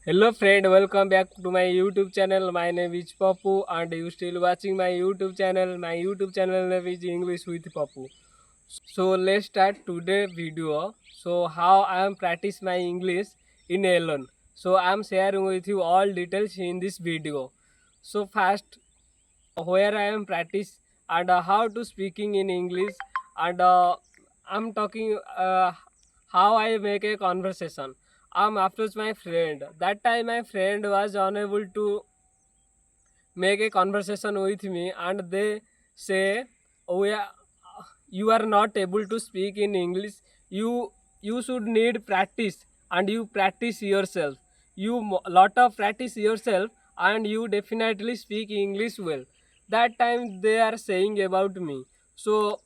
Hello friend, welcome back to my YouTube channel. My name is Papu and you still watching my YouTube channel. My YouTube channel name is English with Papu. So let's start today video. So how I am practice my English in alone. So I am sharing with you all details in this video. So first where I am practice and how to speaking in English and I'm talking how I make a conversation. I'm after my friend. That time my friend was unable to make a conversation with me and they say, "Oh yeah, you are not able to speak in English. You should need practice and you practice yourself. Lot of practice yourself and you definitely speak English well." That time they are saying about me. So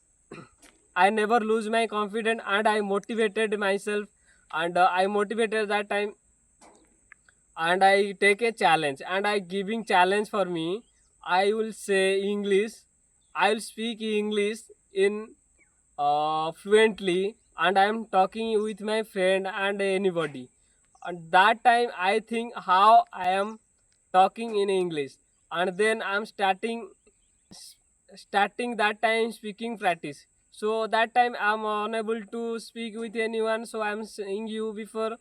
I never lose my confidence and I motivated myself and I motivated that time and I take a challenge and I giving challenge for me. I will say English. I will speak English in fluently and I am talking with my friend and anybody. And that time I think how I am talking in English and then I'm starting that time speaking practice. So that time I'm unable to speak with anyone. So I'm saying you before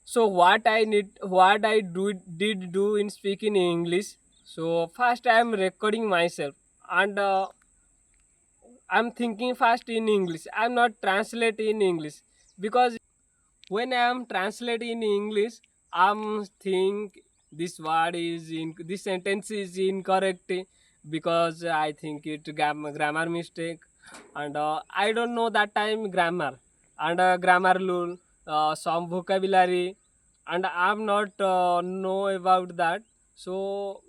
so what I did do in speaking English. So first I am recording myself and I'm thinking fast in English. I'm not translating in English because when I am translating in English, I'm think this word is in this sentence is incorrect because I think it grammar mistake and I don't know that time grammar and grammar rule, some vocabulary and I'm not know about that. So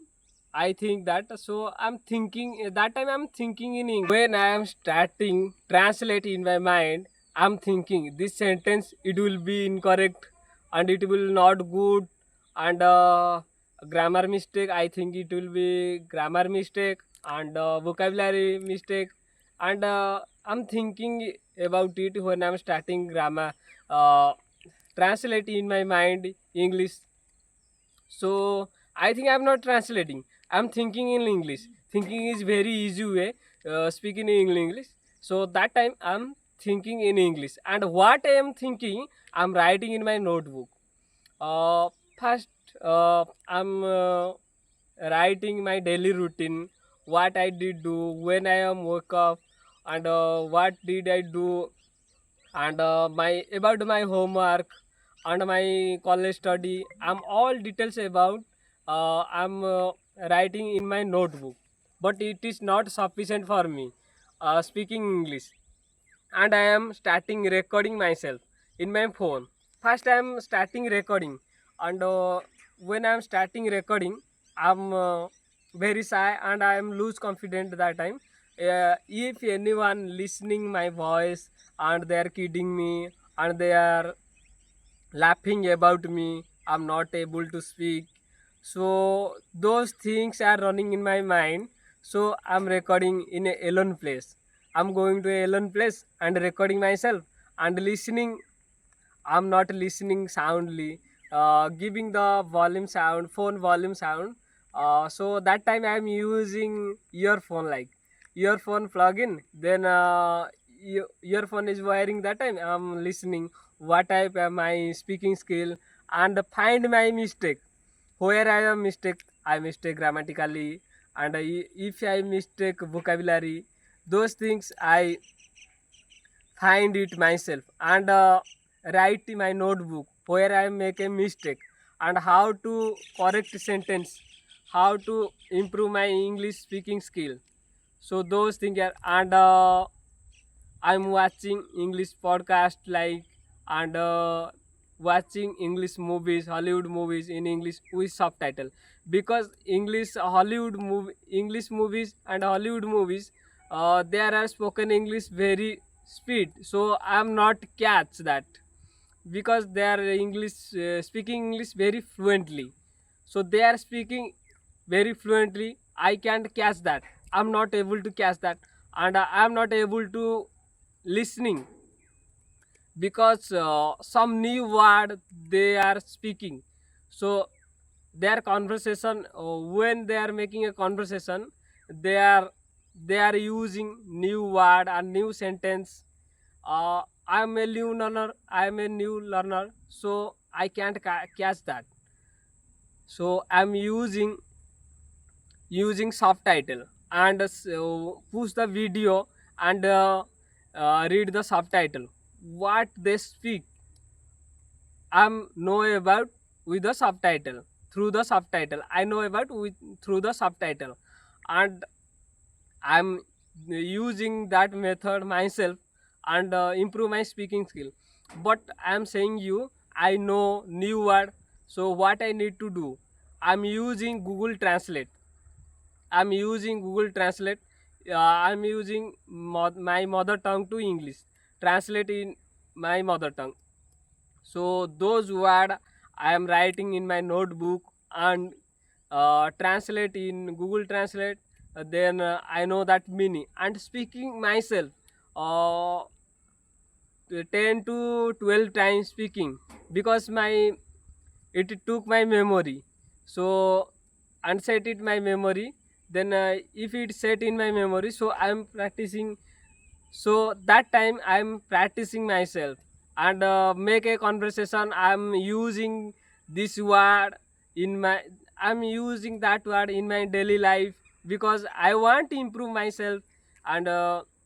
I think that so I'm thinking that time I'm thinking in English. When I am starting translate in my mind, I'm thinking this sentence it will be incorrect and it will not good and grammar mistake. I think it will be grammar mistake and vocabulary mistake and I'm thinking about it when I'm starting grammar uh, translate in my mind English. So I think I'm not translating. I'm thinking in English. Thinking is very easy way speaking in English. So that time I'm thinking in English. And what I am thinking, I'm writing in my notebook. Uh, First, I'm writing my daily routine. What I did do when I am woke up, and what did I do and my about my homework and my college study. I'm all details about I'm writing in my notebook, but it is not sufficient for me speaking English and I am starting recording myself in my phone. First I am starting recording and when I am starting recording I'm very shy and I am lose confident that time. If anyone listening my voice and they are kidding me and they are laughing about me, I'm not able to speak. So those things are running in my mind. So I'm recording in a alone place. I'm going to a alone place and recording myself and listening. I'm not listening soundly, giving the volume sound, phone volume sound. So that time I'm using earphone like earphone plug-in. Then earphone is wiring. That time I'm listening. What type am I speaking skill and find my mistake. Where I am mistake, I mistake grammatically, and if I mistake vocabulary, those things I find it myself and write in my notebook where I make a mistake and how to correct sentence, how to improve my English speaking skill. So those things are and I'm watching English podcast like and watching English movies, Hollywood movies in English with subtitle because English movies and Hollywood movies, there are spoken English very speed. So I'm not catch that because they are English speaking English very fluently. So they are speaking very fluently. I can't catch that. I'm not able to catch that, and I'm not able to listening because some new word they are speaking. So their conversation, when they are making a conversation, they are they are using new word and new sentence. I'm a new learner, I'm a new learner, so I can't catch that. So I'm using subtitle and push the video and read the subtitle. What they speak, I'm know about with the subtitle. Through the subtitle, I know about with through the subtitle, and I'm using that method myself and improve my speaking skill. But I'm saying you, I know new word, so what I need to do, I'm using Google Translate. I'm using Google Translate. I'm using my mother tongue to English. Translate in my mother tongue. So those words I am writing in my notebook and translate in Google Translate. Then I know that meaning and speaking myself. Uh, 10 to 12 times speaking because my it took my memory. So unset it my memory, then if it set in my memory, so I'm practicing. So that time I'm practicing myself and make a conversation. I'm using this word in my I'm using that word in my daily life because I want to improve myself. And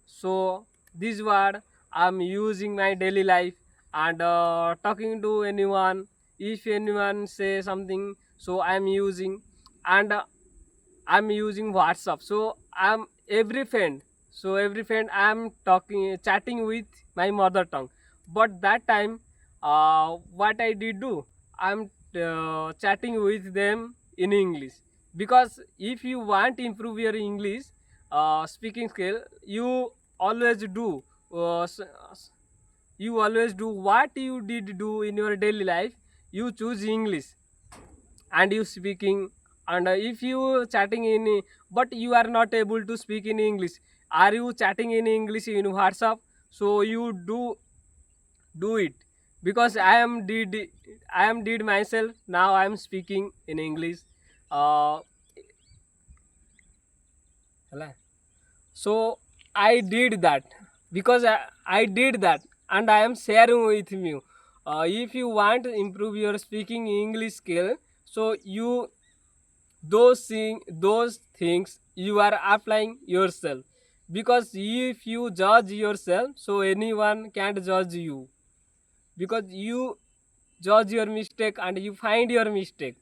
so this word I'm using my daily life and talking to anyone. If anyone say something, so I'm using. And I'm using WhatsApp. So I'm every friend. So every friend I'm talking, chatting with my mother tongue. But that time, what I did do, I'm chatting with them in English. Because if you want to improve your English speaking skill, always do. Uh, s- you always do what you did do in your daily life. You choose English and you speaking. And if you chatting in but you are not able to speak in English, are you chatting in English in WhatsApp? So you do it because I am did myself. Now I am speaking in English. uh Hala. So I did that because I did that and I am sharing with you. If you want to improve your speaking English skill, so those things you are applying yourself. Because if you judge yourself, so anyone can't judge you because you judge your mistake and you find your mistake.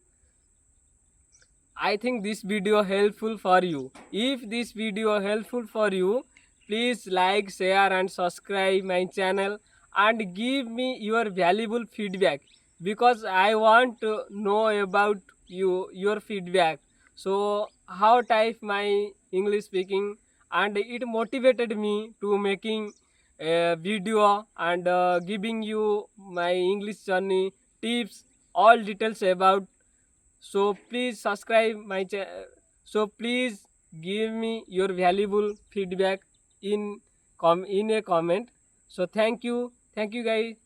I think this video helpful for you. If this video helpful for you, please like, share and subscribe my channel and give me your valuable feedback because I want to know about your feedback. So how type my English speaking, and it motivated me to making a video and giving you my English journey tips, all details about. So please subscribe my channel. So please give me your valuable feedback in in a comment. So thank you guys.